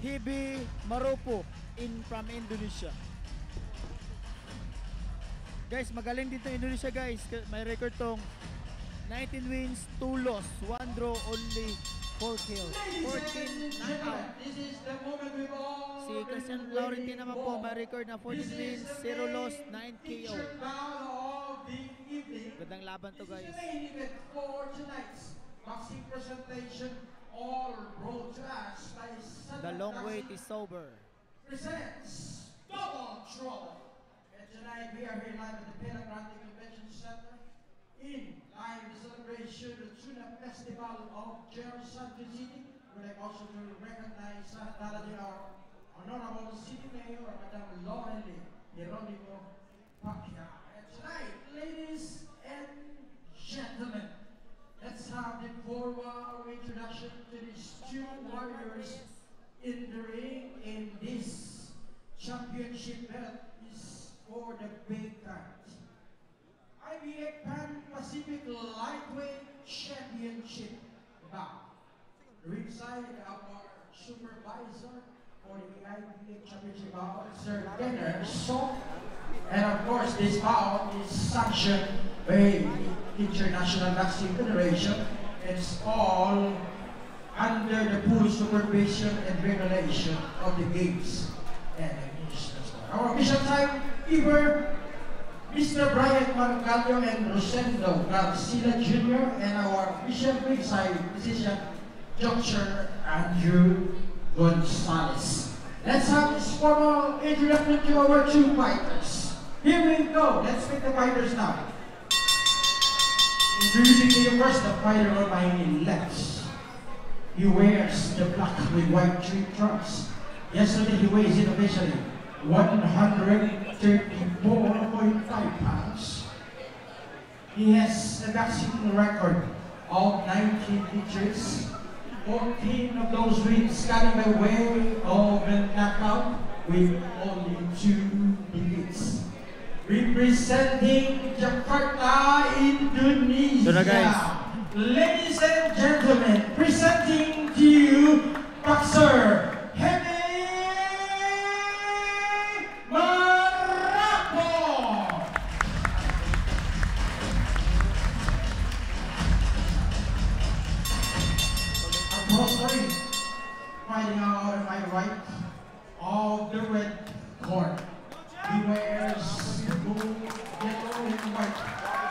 Hibi Maropo from Indonesia. Guys, magaling dito Indonesia guys. May record tong 19 wins, 2 loss, 1 draw, only 4 kills, 14 knockout. Si Christian Laurentin naman po, may record na 14 wins, 0 loss, 9 KO. Gandang laban to guys. Boxing presentation, all road tracks by The long wait is over. Presents Double Trouble. And tonight we are here live at the Pena Grande Convention Center in live celebration of the Tuna Festival of General Santos City. We'd like also to recognize our Honorable City Mayor, Madam Lorelei Hieronymo Pacquiao. And tonight, ladies and gentlemen, let's have the formal introduction to these two warriors in the ring. In this championship belt is for the big guys. IBF Pan Pacific Lightweight Championship bout. Ringside our supervisor for the IBF Championship bout, Sir Denner So. And of course, this bout is sanctioned by the International Boxing Federation. It's all under the full supervision and regulation of the games and administration. Our official timekeeper, Mr. Brian Margallo and Rosendo Garcia Jr., and our official ringside physician, Dr. Andrew Gonzalez. Let's have this formal introduction to our two fighters. Here we go. Let's meet the fighters now. Introducing to you first the fighter on my left. He wears the black with white tree trunks. Yesterday he weighs in officially 134.5 pounds. He has a boxing record of 19 victories. 14 of those wins coming by way of a knockout with only 2 defeats. Representing Jakarta, Indonesia. So guys, ladies and gentlemen, presenting to you boxer Hibi Maropo. Across the ring, fighting out of my right, of the red corner. He wears blue, yellow, and white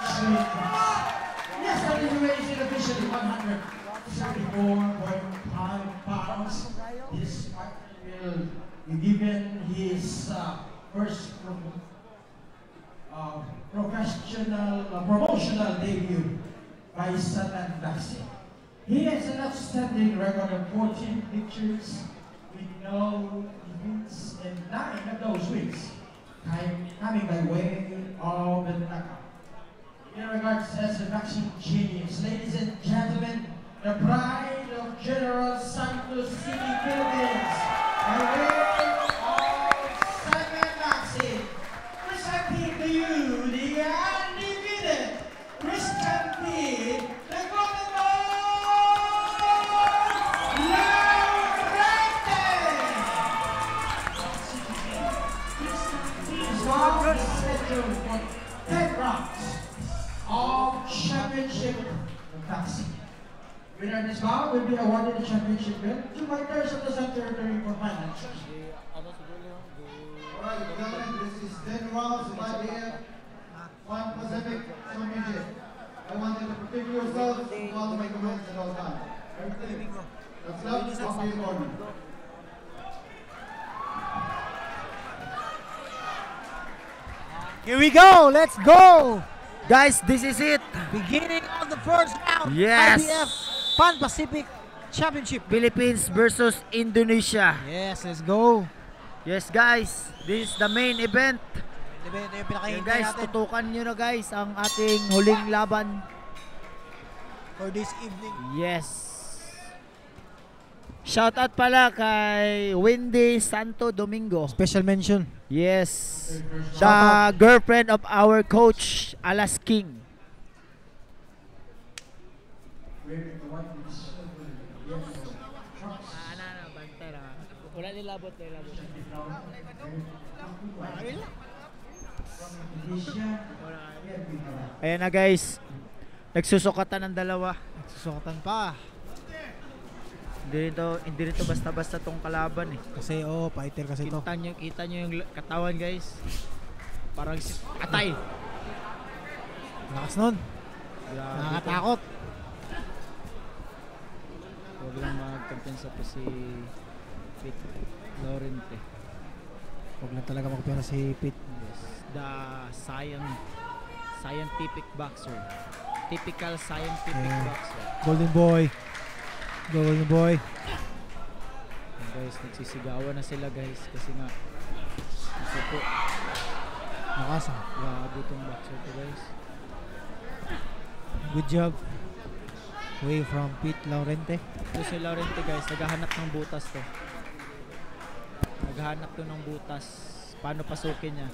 straight trunks. Yesterday he weighs in officially 134.5 pounds. This fighter will be given his first promotional debut by Satan Boxing. He has an outstanding record of 14 victories with no defeats, and 9 of those wins coming by way of the knockout. In regards as a boxing genius, ladies and gentlemen, the pride of General Santos City, Philippines, by way of Simon Boxing, presenting to you the undefeated Christian P. the Golden scheduled for 10 rounds of championship boxing. Winner in this bout will be awarded the championship belt to fighters of the center during for finals. Alright, gentlemen, this is 10 rounds of IBF Pan Pacific Championship. I want you to protect yourselves from all my comments at all times. Everything. That's left from the corner. Here we go, let's go! guys, this is it. Beginning of the first round, Yes. IBF Pan Pacific Championship. Philippines versus Indonesia. Yes, let's go. Yes guys, this is the main event. Yung Yan pinakahintay guys, natin tutukan nyo na guys ang ating huling laban. for this evening. Yes. Shoutout pala kay Wendy Santo Domingo. Special mention. Yes. The Shoutout. girlfriend of our coach, Alas King. Wala nilabot, nilabot. Ayan na guys. Nagsusukatan ng dalawa. Susukatan pa. Hindi rin to basta-basta tong kalaban eh. Kasi fighter kasi to. Kita nyo yung katawan guys. Parang atay. Lakas nun. Grabe Nakakatakot. to. Huwag lang magkampiyansa pa si Pete Laurente. Huwag lang talaga magpera si Pete. Yes. The scientific boxer. Typical scientific boxer. Golden boy. Golden boy. And guys, nagsisigawan na sila guys kasi nga po. Lakas. Grabe itong boxer to guys. Good job. Away from Pete Laurente. Ito si Laurente guys, naghahanap ng butas to. Naghahanap to ng butas. Paano pasukin niya?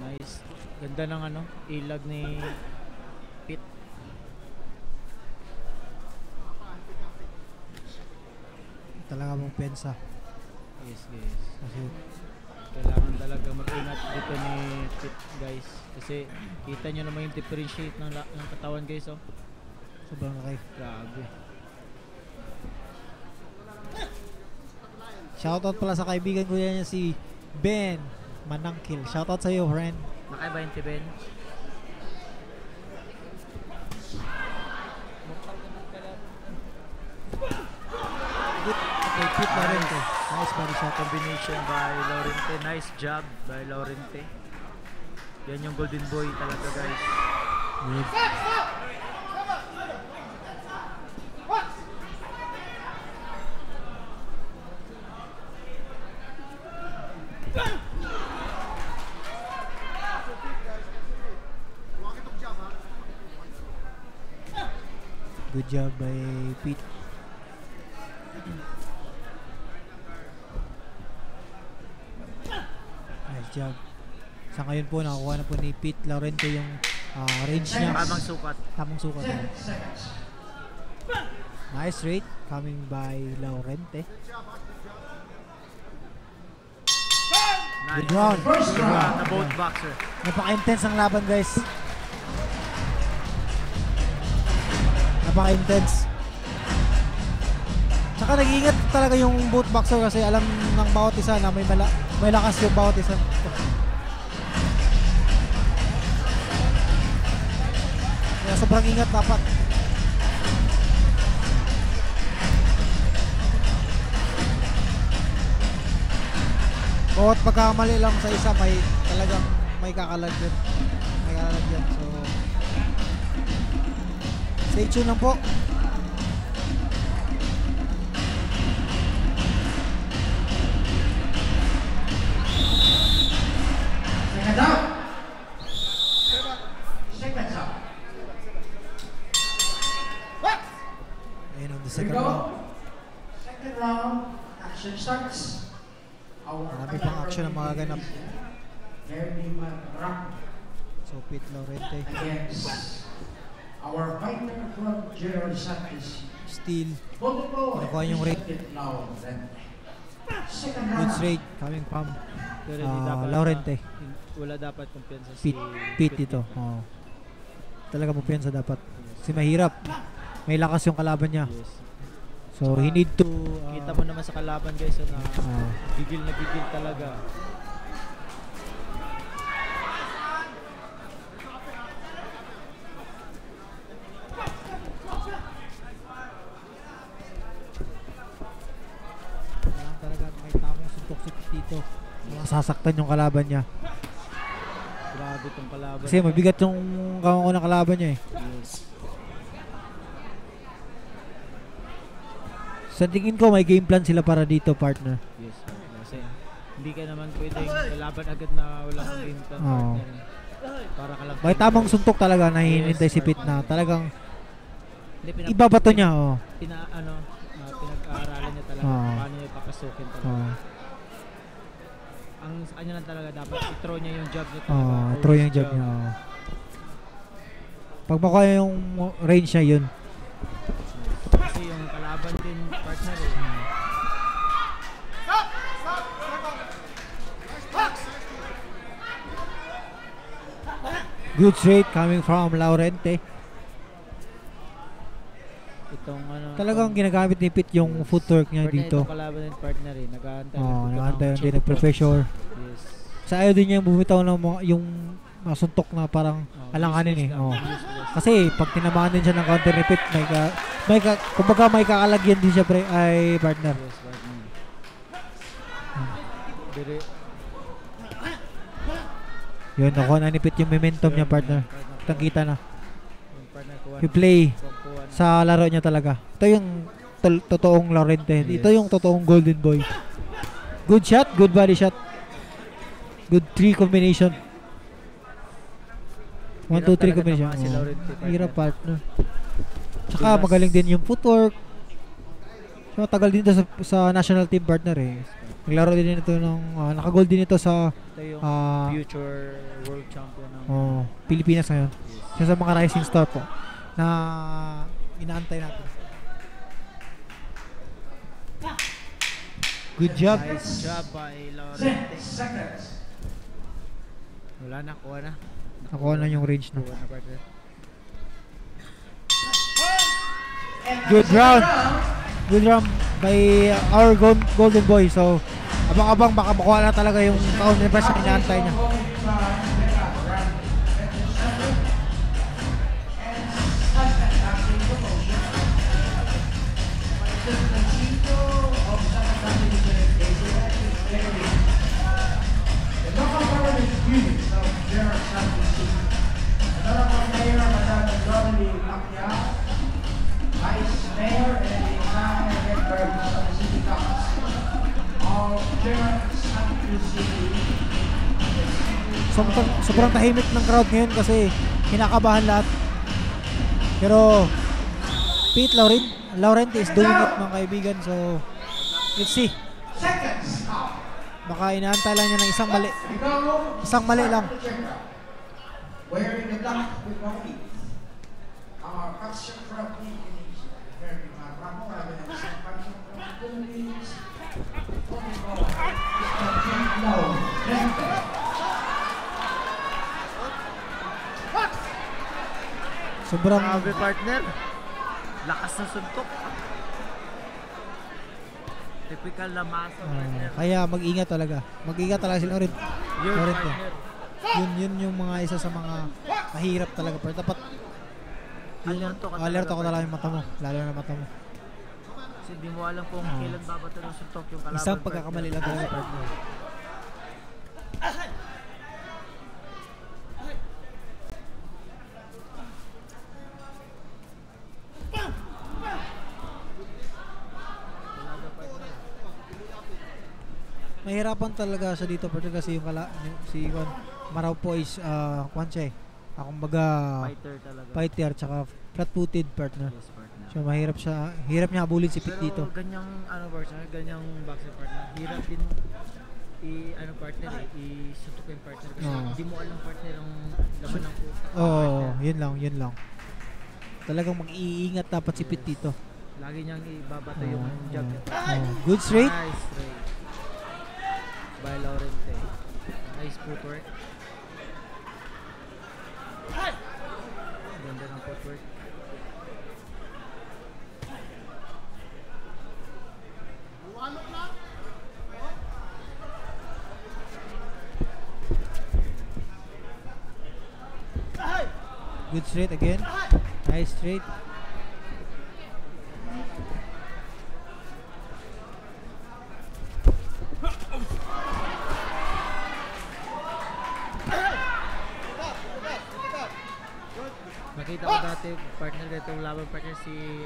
Nice. Ganda ng ilag ni Pete. Talaga mong pensa. Yes guys. Kasi Kailangan talaga mag-ingat dito ni Pete guys. Kasi kita nyo naman yung differentiate ng katawan guys oh. sobrang laki. Grabe. Shoutout pala sa kaibigan ko yan si Ben Manangkil. Shoutout sa iyo, friend. Nakaiba yung Ben? Okay, Pete Laurente. Nice body shot. Combination by Laurente. Nice job by Laurente. Yan yung golden boy talaga guys. Good. Good job by Pete. Nice job. Sa ngayon po, nakuha na po ni Pete Laurente yung range niya. Tamang sukat. Tamang sukat. Nice rate coming by Laurente. Nice. Good round. First round. Na both boxer. Napaka-intense ang laban, guys. Napaka-intense. Tsaka nag-iingat talaga yung both boxer kasi alam ng bawat isa na may lakas yung bawat isa. Kaya sobrang ingat dapat. Bawat pagkakamali lang sa isa talagang may kakalagyan. May kakalagyan. So stay tuned lang po. Second out. Seconds out. Ayun on the Here we second go. round. Second round. Action starts. Marami pang action ang magaganap. Jeremy Rock So Pete Laurente against our fighter from Gerald Santos. still Nakuha yung rate. Second good round. straight coming from Pero hindi dapat Laurente. wala dapat kumpiyansa si Pete dito. Oh. Talaga mo piyansa dapat. Kasi mahirap. May lakas yung kalaban niya. Yes. So he need to Kita mo naman sa kalaban guys na gigil na gigil talaga. kailangan talaga may tamang suntok dito. Masasaktan yung kalaban niya. Grabe tong kalaban. Kasi mabigat yung kamako ng kalaban niya eh. Yes. Sa tingin ko may game plan sila para dito, partner. Yes. Kasi hindi ka naman pwedeng kalaban agad na wala kang game plan partner. Para ka lang May tamang suntok talaga na hinihintay si Pete na talagang hindi, ibabato niya. Oh. Pinag-aaralan niya talaga paano niya ipapasukin talaga. Ang sa kanya lang talaga dapat i-throw niya yung jab niya talaga. Throw yung jab niya. Pag makuha yung range niya, yun. Kasi yung kalaban din partner eh. Good straight coming from Laurente. Itong ano. Talagang ginagamit ni Pete yung footwork niya partner, dito. itong kalaban din partner eh. Nag-aantay. Nag-aantay lang din, nag-pressure. Yes. Sa ayaw din niya bumitaw ng yung masuntok na parang alanganin eh. Kasi pag tinamaan din siya ng counter ni Pete, kumbaga may kakalagyan din siya ay partner. Yes, partner. Dire. Yun, nakuha na ni Pete yung momentum niya partner. Kitang-kita na. Yung partner kuha Yung play kuha na. sa laro niya talaga. Ito yung totoong Laurente. Ito yung totoong golden boy. Good shot, good body shot. Good 3 combination. 1, 2, 3 combination. Si Laurente, partner. Hirap partner. Tsaka magaling din yung footwork. So, tagal din ito sa national team partner eh. Naglaro din ito ng naka-gold din ito sa Ito yung future world champion ng Pilipinas ngayon. Siya sa mga rising star po na inaantay natin. Good job. Nice job by Laurente. 10 seconds. Wala na, kuha na. Nakuha na yung range na. Kuha na partner. Good round. Good round by our golden boy. So, abang-abang baka makuha na talaga yung counter press na inaantay niya. Sobrang tahimik ng crowd ngayon kasi kinakabahan lahat. Pero Pete Laurente is doing it mga kaibigan. So let's see. Baka inaantay lang niya ng isang mali. Isang mali lang. Wearing the black with white. Our passion from Indonesia. Very much. Ramo, grabe na isang passion from Philippines. Sobrang Grabe partner. Lakas ng suntok. Typical na masa partner. kaya mag-ingat talaga. Mag-ingat talaga si Laurente. Your Laurente. partner. Yun yung mga isa sa mga mahirap talaga. Pero dapat alerto ka talaga yung mata mo. Lalo na mata mo. Kasi di mo alam kung kailan babato ng suntok yung kalaban. Isang pagkakamali lang talaga partner. Mahirapan talaga sa dito partner kasi yung si Juan Marau po is kwan siya eh. Kumbaga Fighter talaga. fighter tsaka flat-footed partner. Yes, partner. So hirap niya habulin si Pete Pero dito. ganyang partner, ganyang boxer partner. Hirap din partner isutok yung partner kasi hindi mo alam partner ang laman ng utak. Yun lang. Talagang mag-iingat dapat si Pete dito. Lagi niyang ibabato yung jab niya. Good straight. Nice straight. By Laurente. Nice footwork. Ganda ng footwork. Good straight again. Nice straight. Nakita ko dati partner dito laban partner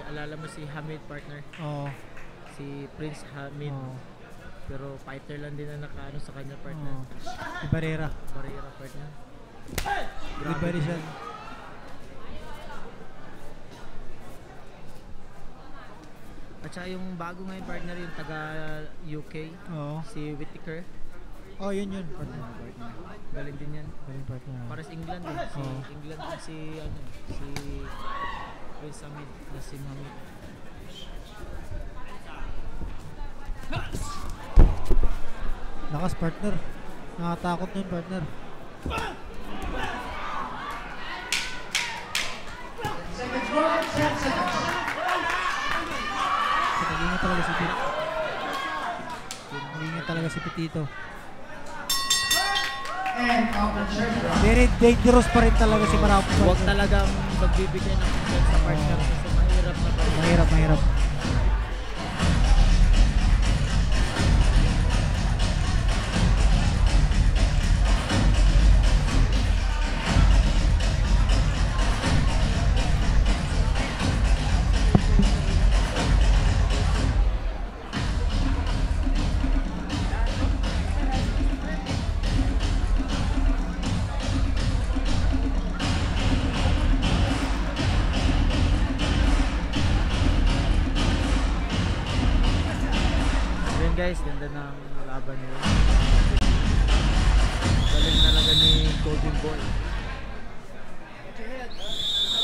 alala mo si Hamid partner. Oo. Si Prince Hamid. Pero fighter lang din na nakaano sa kanya partner. Si Barrera. Barrera partner. Good body shot. At saka yung bago ngayon partner yung taga UK, Oo. si Whittaker. Oh, yun partner. Galing din yan. Galing partner. Pares England eh. Si Oo. England din si Prince Hamid na si Mohamed. Lakas partner. Nakatakot nun partner. Seconds more, 10 seconds. Nag-ingat talaga si Pit. Nag-ingat talaga si Pitito. And open third round. Very dangerous pa rin talaga si Marapo. Huwag talagang magbibigay ng content sa partner kasi mahirap na partner. Mahirap. Yun guys, ganda ng laban nila. Galing talaga ni Golden Boy.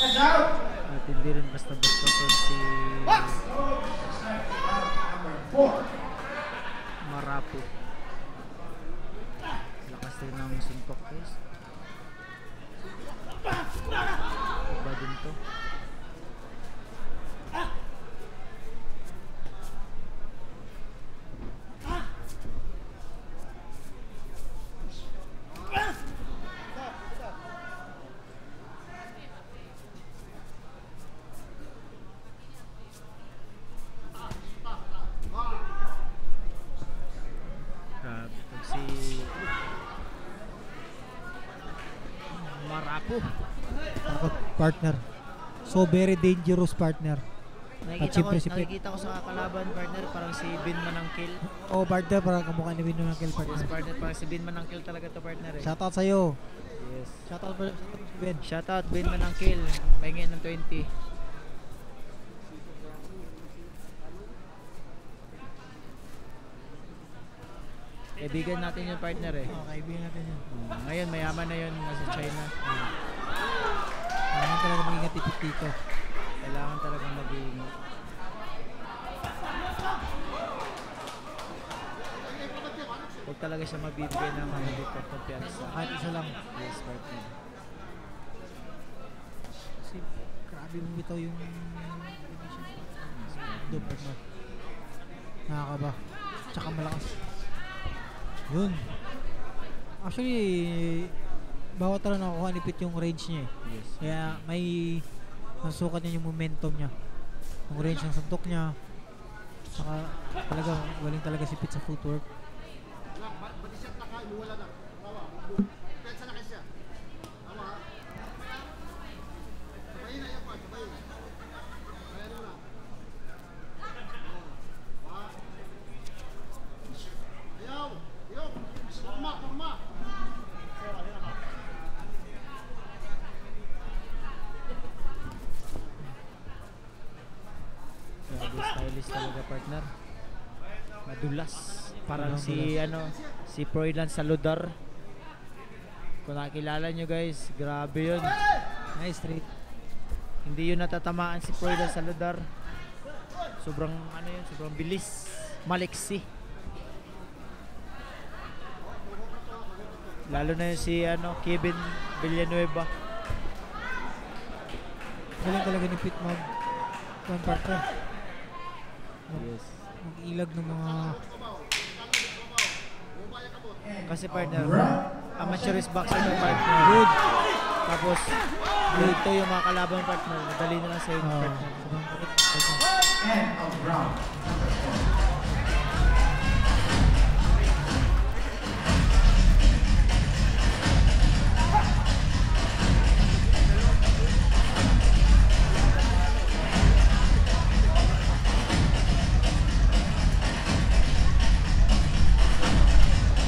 Hands out. At hindi rin basta-basta to si Number 4. Marapo. Lakas din ng suntok guys. Iba din to. Grabe. Pag si Marapo. Takot partner. So very dangerous partner. siyempre si Pit. Nakikita ko sa kalaban partner parang si Bin Manangkil. Oh partner, parang kamukha ni Bino ng kill partner. Yes partner, parang si Bin Manangkil talaga to partner eh. Shoutout sa'yo. Yes. Shoutout si Ben. Shoutout Bin Manangkil. Pahingin ng 20. Kaibigan natin yung partner eh. Oh, kaibigan natin yun. Ngayon mayaman na yun nasa China. Kailangan talaga mag-ingat ipit dito. Kailangan talagang mag-iingat. Huwag talaga siya mabibigay ng hindi ko kumpiyansa. Kahit isa lang. Yes, partner. Kasi grabe bumitaw yung doon partner. Nakakaba. Tsaka malakas. Yun. Actually, bawat talaga nakukuha ni Pit yung range niya eh. Yes. Kaya may nasukat niya yung momentum niya. Yung range ng suntok niya. Saka talaga galing talaga si Pit sa footwork. Grabe stylish talaga partner. Madulas. Parang Madulas. si Froilan Saludar. Kung nakilala nyo guys, grabe yun. Nice straight. Hindi yun natatamaan si Froilan Saludar. Sobrang sobrang bilis. Maliksi. Lalo na yun si Kevin Villanueva. Galing talaga ni Pit partner. Yes. Mag-ilag ng mga Kasi partner, amateurist boxer na partner. good. Tapos, dito yung mga kalaban partner. Madali na lang sa yung partner. Sobrang kulit. Partner. End of round.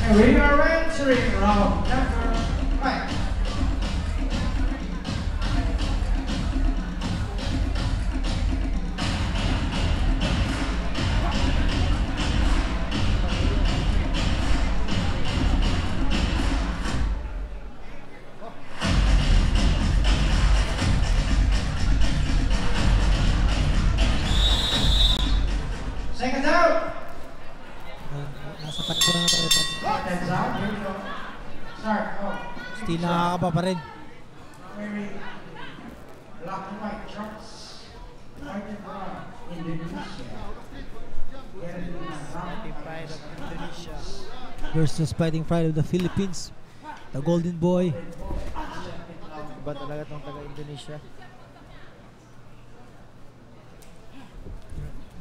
And we are entering round number 5. start of Still nakakaba pa rin. very black and white trunks. White and brown, Indonesia. Fighting pride of Indonesia. Versus Fighting Pride of the Philippines. The Golden Boy. Iba talaga tong taga Indonesia.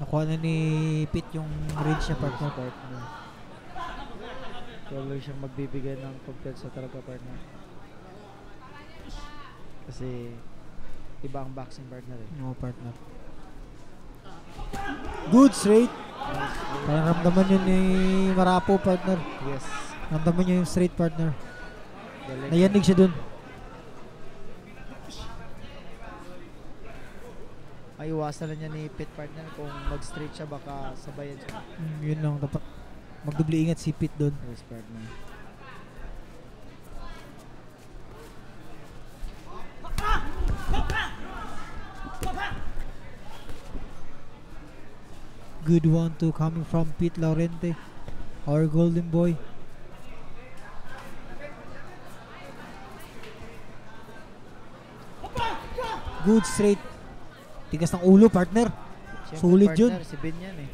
Nakuha na ni Pete yung range niya, partner. Tuloy siyang magbibigay ng kumpensa talaga, partner. Kasi iba ang boxing, partner eh. No, partner. Good straight. Parang ramdaman yun ni Marapo, partner. Yes. Ramdaman niya yung straight, partner. Galing. Nayanig siya dun. Ay, iwasan na niya ni Pete, partner. Kung mag-straight siya, baka sabayan siya. Yun lang, dapat magdubli ingat si Pete dun. Yes, partner. Good 1-2 coming from Pete Laurente, our Golden Boy. Good straight. Tigas ng ulo, partner. Siyempre, Solid partner, yun. si Ben yan eh.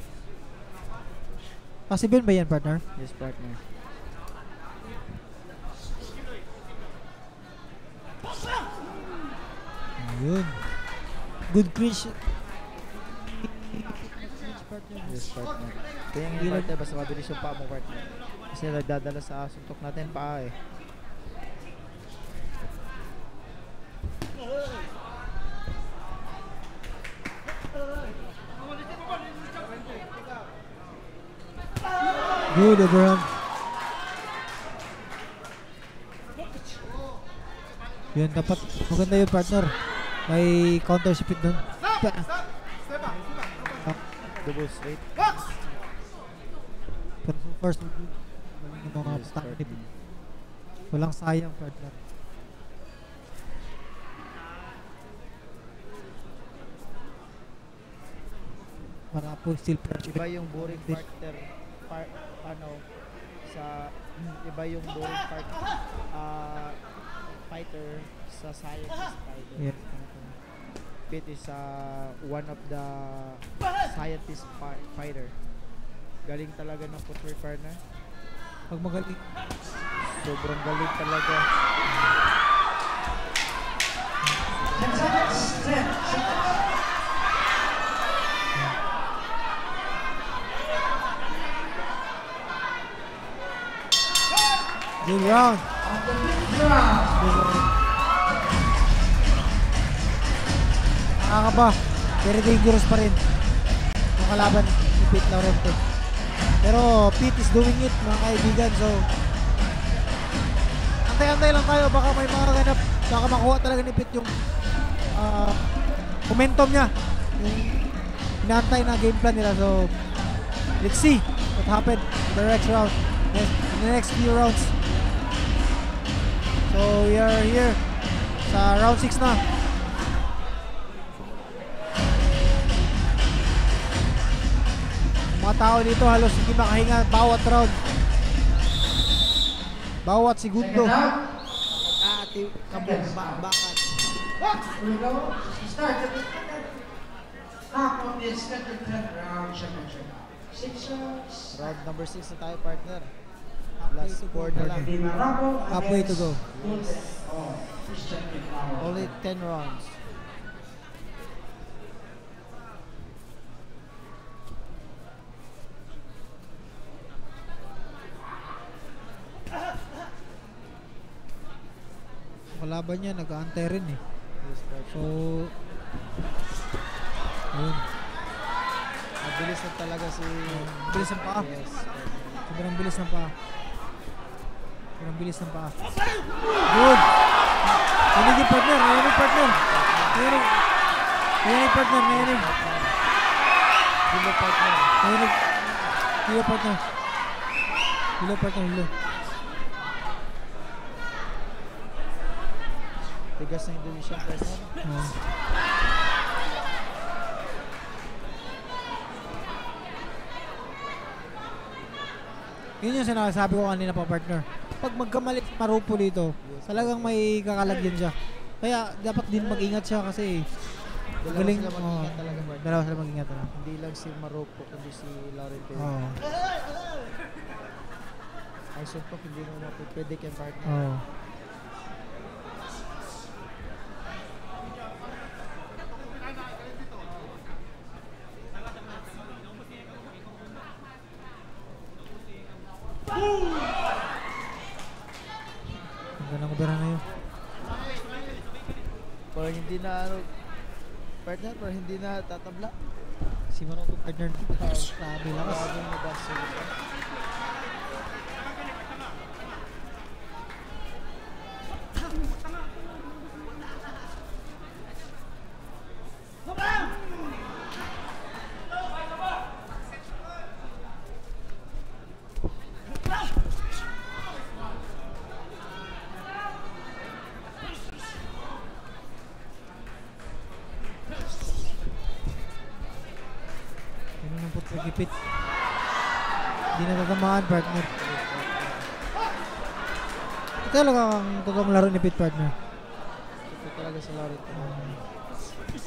Si Ben ba yan, partner? Yes, partner. Ayun. Good clinch. Yes, partner. Kaya nga yung partner, basta mabilis yung paa mo, partner. Kasi nagdadala sa suntok natin paa eh. Good overhand. Yun, dapat maganda yun, partner. May counter si Pete dun. Double straight. Pero so far, so good. Galing yung mga Yes, patang ni partner. Pete. Walang sayang, partner. Marapo still pressure. Iba yung boring partner. Ano, sa iba yung boring fighter sa scientist fighter. Yeah. Pete is one of the scientist fighter. Galing talaga ng footwork, partner. Pag magaling. Sobrang galing talaga. 10 seconds. 10 seconds. Good round. Nakakaba. Very dangerous pa rin yung kalaban ni Pete Laurente. Pero Pete is doing it, mga kaibigan. So, antay-antay lang tayo. Baka may mga ganap. Baka makuha talaga ni Pete yung momentum niya. Yung inaantay na game plan nila. So, let's see what happened in the next round. In the next few rounds. So, we are here sa round 6 na. Mga tao dito halos hindi makahinga bawat round. Bawat segundo. Second out. Ati kabumbakan. Here we go. Start the half of the scheduled 10 round championship. 6 rounds. Round number 6 na tayo, partner. Last 4 na lang. Di Marapo Halfway to go. Golden or Christian Power. Only 10 rounds. Kalaban niya nag-aantay rin eh. Yes, partner. So, ayun. Mabilis na talaga si... Bilis ng paa. Yes. Sobrang bilis ng paa. Sobrang bilis ng paa. Good! Nayanig yung partner. Nayanig partner. Nayanig. Nayanig partner. Nayanig. Hilo, partner. Nayanig. Hilo partner. Hilo partner. Hilo. Tigas ng Indonesian, partner. Yun yung sinasabi ko kanina pa, partner. Pag magkamali Marupo dito, talagang may kakalagyan siya. Kaya dapat din mag-ingat siya kasi Dalawa galing. sila mag-ingat talaga, partner. Dalawa sila mag-ingat. Hindi lang si Maropo, kundi si Laurente. Oo. Ay, suntok, hindi mo mapipredict yung partner. Oo. Ang ganang ubera na yun. Parang hindi na, partner, parang hindi na tatabla. Si Marupo, partner. Grabe lakas. Maraming nabasa. Yun ang put nagipit. Hindi na tatamaan, partner. Ito talaga ang totoong laro ni Pit, partner. Ito talaga sa Laurente.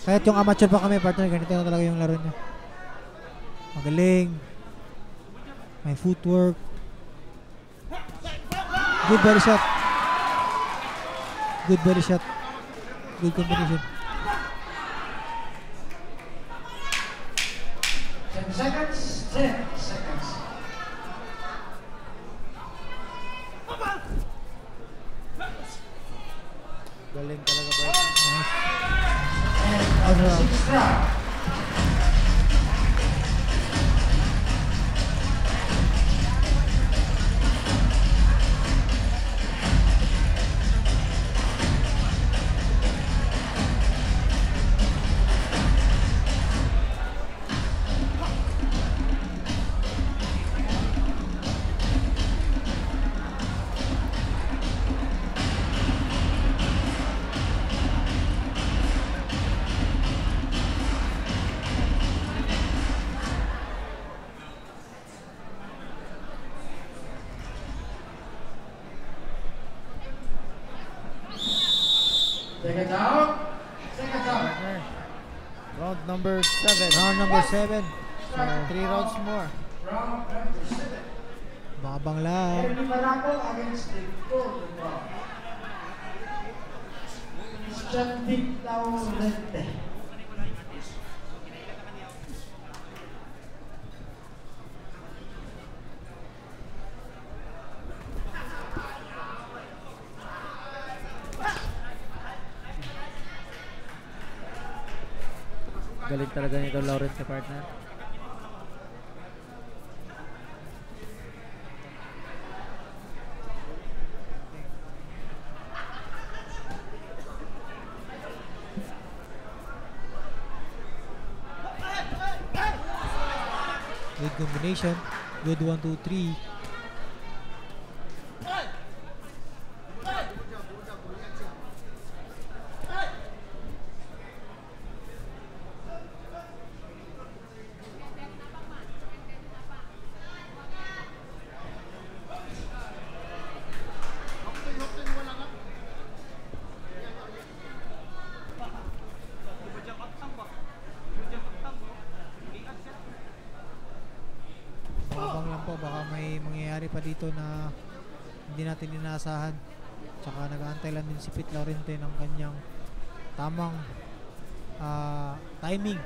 Kahit yung amateur pa kami, partner, ganito na talaga yung laro niya. Magaling. May footwork. Good body shot. Good body shot. Good combination. 10 seconds. 10 seconds. Galing talaga, partner. And the sixth round. Second down. Second down. Partner. Round number 7. Round number 7. So, 3 rounds more. Round number 7. Babang lang. Ernie Maraco against the Golden Ball. Chantik Laurente. Galing talaga nito Laurente, partner. Good combination. Good 1, 2, 3. Babang lang po. Baka may mangyayari pa dito na hindi natin inaasahan. Tsaka nag-aantay lang din si Pit Laurente ng kanyang tamang timing.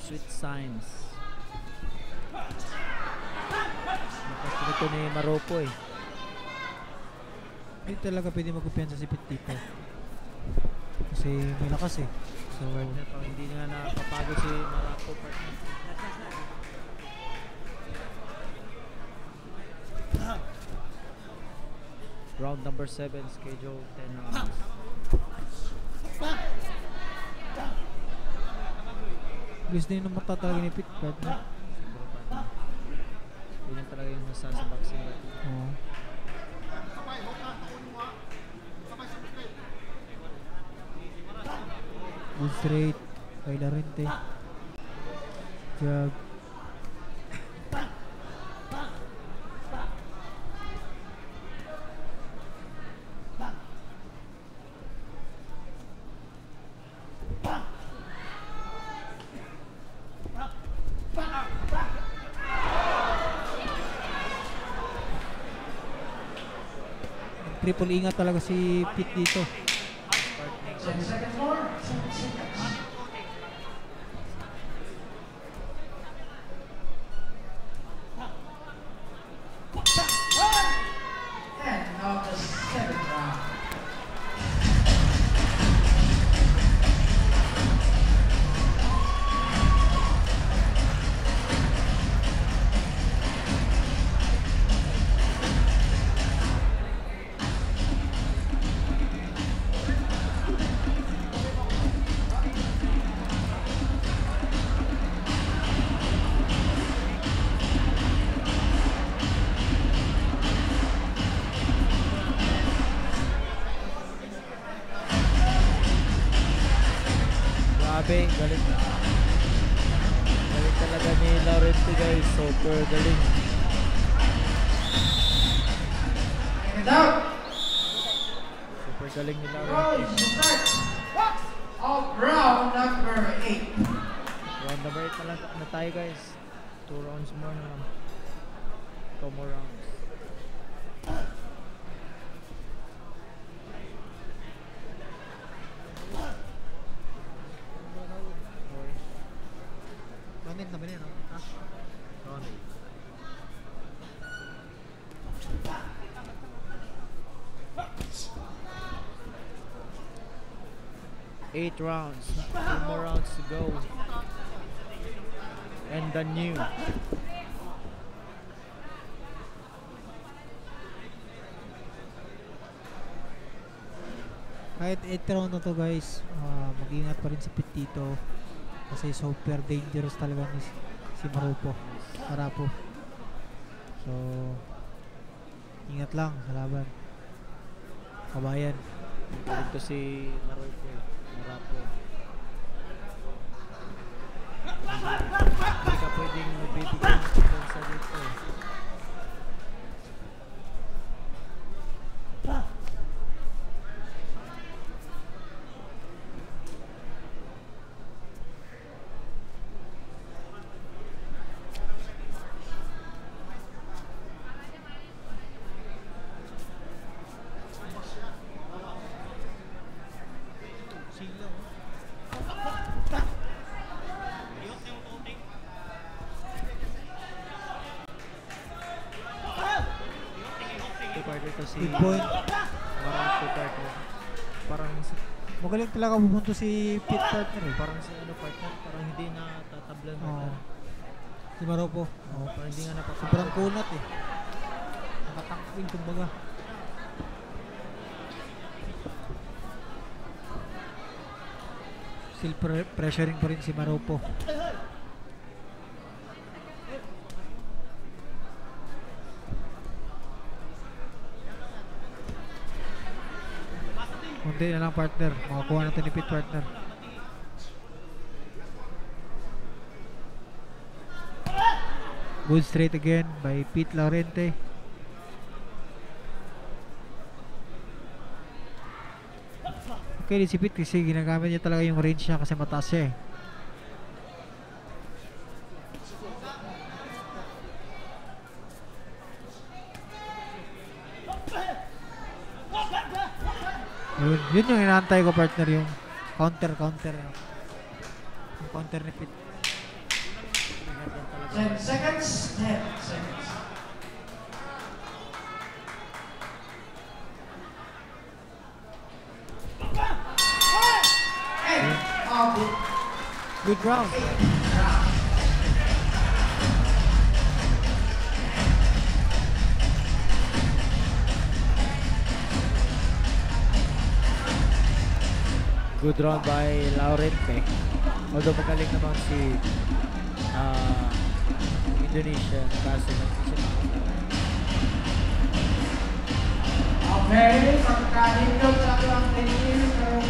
Sweet signs. Nakas nito ni Maropo eh. Hindi talaga pwede magkumpiyansa si Pit dito. Kasi may lakas eh. So, Partner, pag hindi nga nakapagod si Maropo, partner. Round number 7, schedule 10 rounds. gusto din ng mata talaga ni Pit, partner. Siguro, partner. Yun yung talaga yung nasa sa boxing natin. Oo. straight. Kay Larente. Jab. Triple ingat talaga si Pete dito. 10 seconds more. 7 seconds. And now the 7th round. Grabe, galing. Galing talaga ni Laurenti guys. Super galing. And out. Super galing ni Round Laurenti. start of round number 8. Round number 8 na lang na tayo guys. 2 rounds more na lang. 2 more rounds. Ronin na ba niya, no? Ha? Ronin. Eight rounds. 2 more rounds to go. And the new. Kahit 8th round na to guys, mag-ingat pa rin si Pete dito. Kasi super dangerous talaga ni si Marapo. So, ingat lang sa laban. Kabayan. Galing to si Marapo. Hindi ka pwedeng mabibigyan ng kumpensa dito. Ito si Good point. Marapo partner. Parang Magaling talaga pupunto si Pete partner eh. parang si ano partner, parang hindi na tatablan partner. Si Marapo. Parang hindi nga napapagod. Sobrang kunat eh. Nakatakwil kumbaga. Still pressuring pa rin si Marapo. Kunti na lang partner. Makakuha natin ni Pete partner. Good straight again by Pete Laurenti. Okay din si Pete kasi ginagamit niya talaga yung range niya kasi mataas siya eh. Yun yung inaantay ko partner, yung counter. Yung counter ni Pete. 10 seconds. 10 seconds. And of the Good round. Good round by Laurenti. Although magaling naman si Indonesia, kaso hindi siya nakakalaban. Okay, pagkahinto sa kanilang team, pero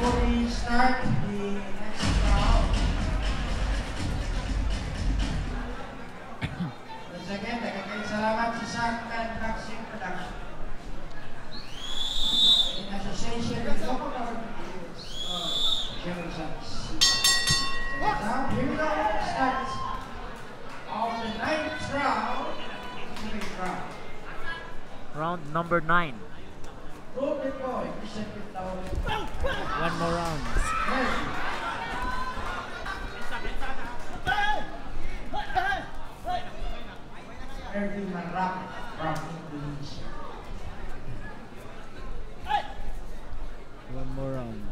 before we start the next round, once again, nagkakaisalamat sa Sangkan Boxing Production in association with local government units of Jefferson City. So now, here we go, start of the 9th round, round. Round number 9. Golden Boy, presented now. One more round. Erwin Manrap from Indonesia. One more round.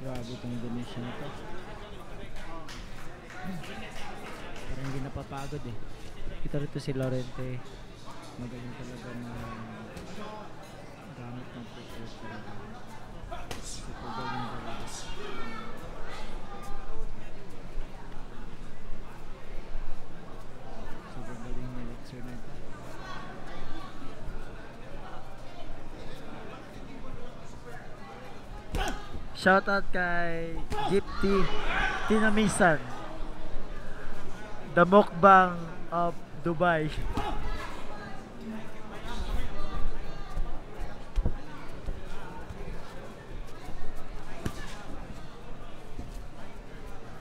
Grabe itong Indonesia na to. Parang hindi napapagod eh. Kita rito si Laurente. Magaling talaga na gamit ng footwork talaga. Super galing talaga. Super galing na lecture na ito. Shoutout kay Jeep T. Tinamisan, the mukbang of Dubai.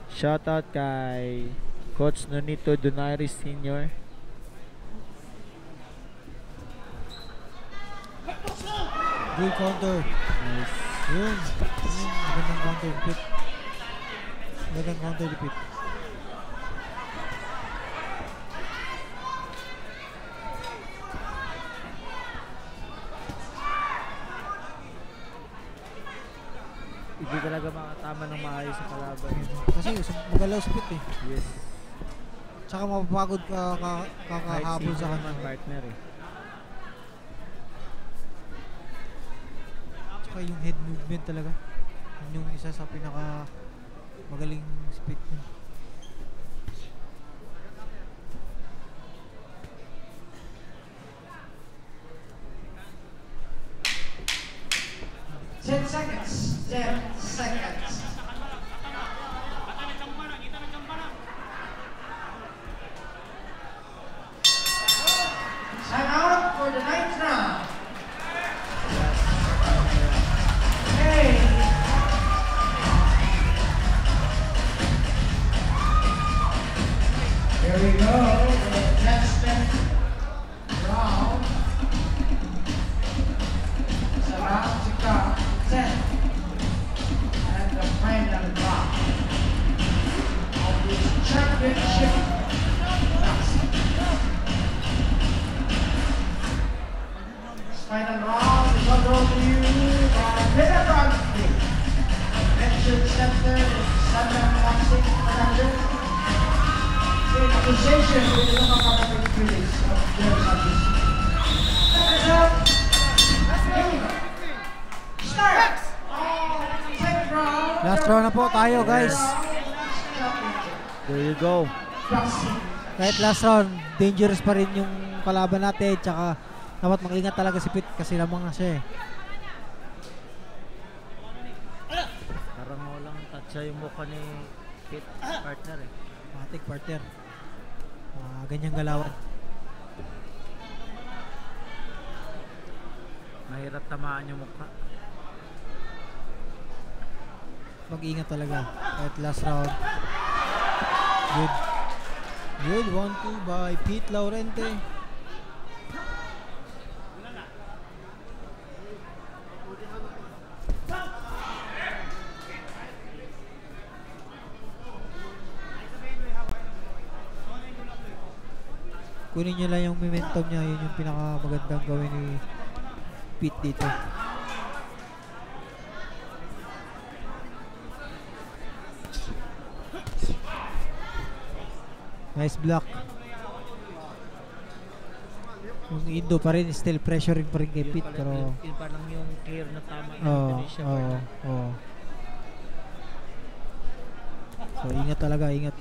Shoutout kay Coach Nonito Donaire Sr. Good counter. Nice. Yun. Magandang counter repeat. Magandang counter repeat. Hindi talaga makatama ng maayos sa kalaban. Kasi magalaw speed eh. Yes. Tsaka mapapagod ka kakahabol sa Kahit kanya. sino partner eh. Tsaka yung head movement talaga. Yun yung isa sa pinaka magaling speed niya. Ten seconds. Time out for the 9th round. Hey. Here we go. The contestant round. It's about to come. 10. And the final round of this championship boxing. This final round is brought to you by Pedagogy, Convention Center in Southern Boxing Production, in association with the local government units of Jefferson City. Let's up. Here we go. Start! Last round na po tayo guys. There you go. Kahit last round, dangerous pa rin yung kalaban natin. Tsaka dapat mag-ingat talaga si Pete kasi lamang na siya eh. Parang walang tatsa yung mukha ni Pete, partner eh. Matik partner. Ganyang galawan. Mahirap tamaan yung mukha. Mag-ingat talaga. Kahit last round. Good. Good. 1-2 by Pete Laurente. kunin nyo lang yung momentum niya. Yun yung pinakamagandang gawin ni Pete dito. Nice block. Yung Indo pa rin, still pressuring pa rin kay Pete, pero Yun pa lang yung clear na tama ng Oo, Indonesia. oo, oo. So, ingat talaga, ingat.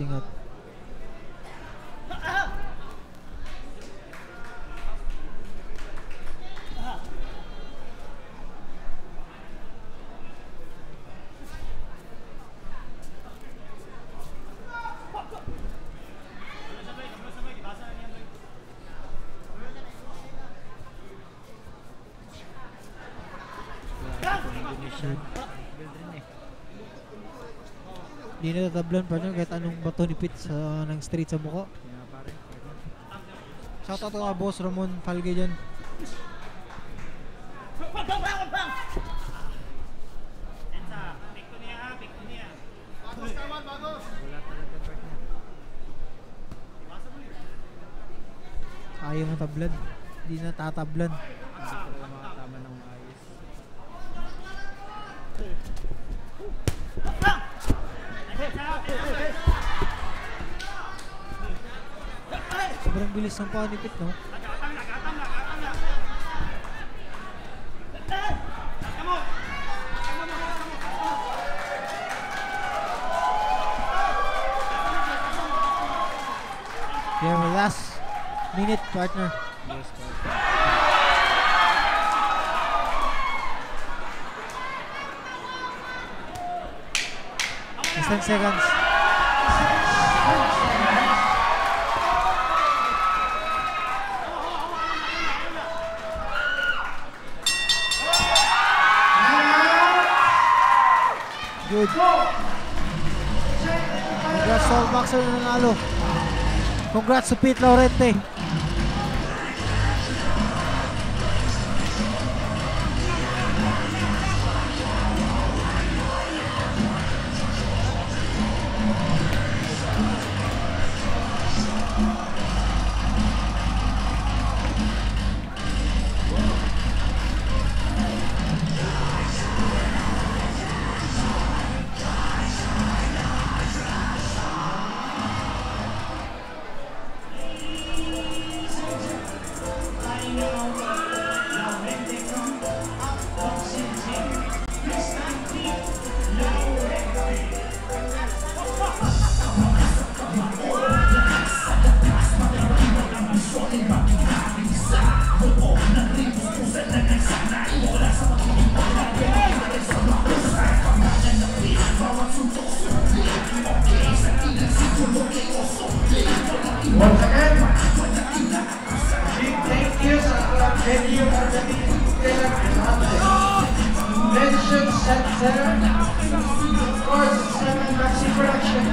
Indonesia. Build rin eh. Hindi natatablan partner kahit anong bato ni Pete sa ng straight sa mukha. Kaya pare. Shoutout to mga boss Ramon Falge dyan. Wala talaga partner. Ayaw matablan. Hindi natatablan. Hindi talaga makatama ng maayos. Sobrang bilis ng paa ni Pete, no? Yeah, last minute partner. Yes, partner. Less than seconds. Good. Congrats to all boxer na nanalo. Congrats to Pete Laurente. Once again, big thank you sa venue for the Mention Center, of course, Seven Maxi Production,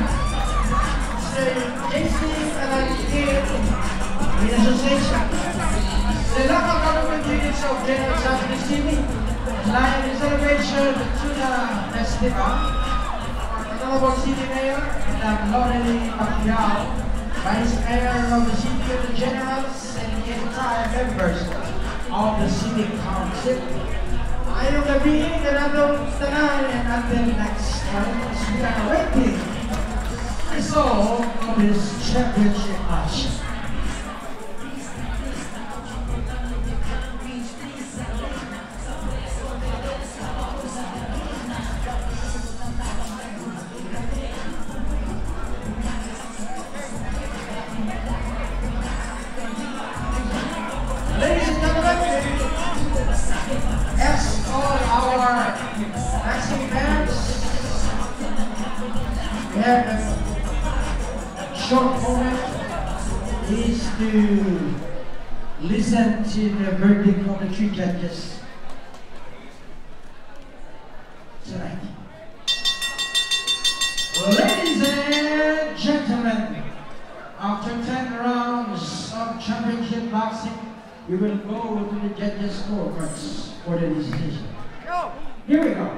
Sir JC Kalangkir, in association, the local government units of General Santos City, live in celebration of the Tuna Festival, Honorable City Mayor, and Lorelei Pacquiao, Vice Mayor of the City of the Generals, and the entire members of the City Council. Ngayong gabi, ganadong tanan, and until next time, we are waiting the result of this championship match. Ladies and gentlemen, as all our Maxi fans, we have a short moment is to listen to the verdict of the three judges tonight. Ladies and gentlemen, after 10 rounds of championship boxing, we will go to the judges' scorecards for the decision. Here we go.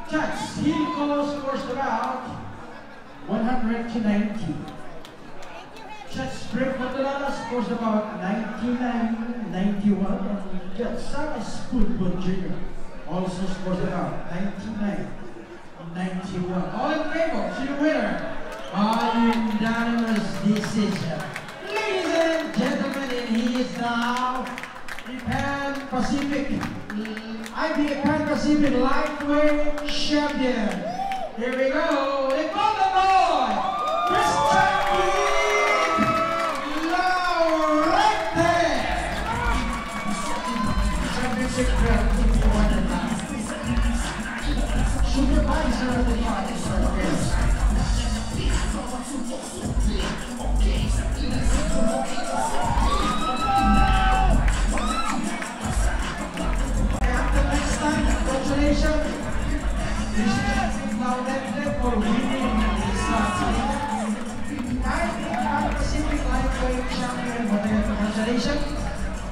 Judge, he calls first round. 190. Shots break Matalas scores about 99-91, and Gonzalez Football Jr. also scores about 99-91. All in favor, to the winner by unanimous decision. Ladies and gentlemen, and he is now the Pan Pacific, IBA Pan Pacific Lightweight Champion. Here we go, the Golden Boy, Christian Laurente. Championship belt for the night. Supervisor of the party, sir. Congratulations, Christian Laurente, for winning this Pacific Lightweight Champion. Congratulations,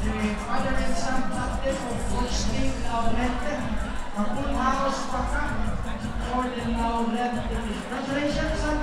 the father and son captain of Coach Steve Laurente, a full house pack for the Laurente. Congratulations, son.